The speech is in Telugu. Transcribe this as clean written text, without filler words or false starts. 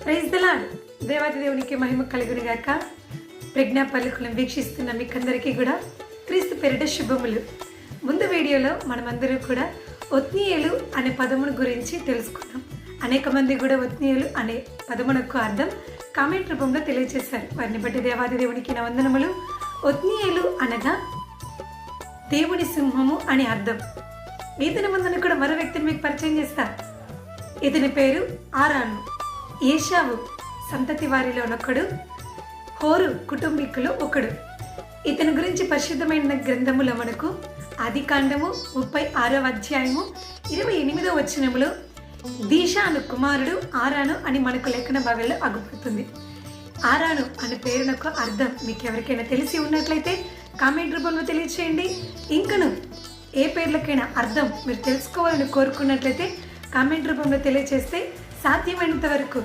Praise the lord. దేవాది దేవునికి మహిమ కలుగును గాక. ప్రజ్ఞా పలుకులను వీక్షిస్తున్న మీకందరికీ కూడా క్రీస్తు పేరిట శుభములు. ముందు వీడియోలో మనమందరూ కూడా ఒత్నీయులు అనే పదమును గురించి తెలుసుకున్నాం. అనేక మంది కూడా ఒత్నీయులు అనే పదమునకు అర్థం కామెంట్ రూపంలో తెలియజేశారు. వారిని బట్టి దేవాది దేవునికి నా వందనములు. ఒత్నీయులు అనగా దేవుని సింహము అని అర్థం. ఇతని ముందున కూడా మరో వ్యక్తిని మీకు పరిచయం చేస్తా. ఇతని పేరు ఆరాను. ఏషావు సంతతి వారిలో ఒకడు, హోరు కుటుంబీకులు ఒకడు. ఇతని గురించి పరిశుద్ధమైన గ్రంథములో మనకు ఆదికాండము 36వ అధ్యాయము 28వ వచనములో దీషాను కుమారుడు ఆరాను అని మనకు లేఖన భాగంలో అగుపడుతుంది. ఆరాను అనే పేరునకు అర్థం మీకు ఎవరికైనా తెలిసి ఉన్నట్లయితే కామెంట్ రూపంలో తెలియచేయండి. ఇంకను ఏ పేర్లకైనా అర్థం మీరు తెలుసుకోవాలని కోరుకున్నట్లయితే కామెంట్ రూపంలో తెలియచేస్తే సాధ్యమైనంత వరకు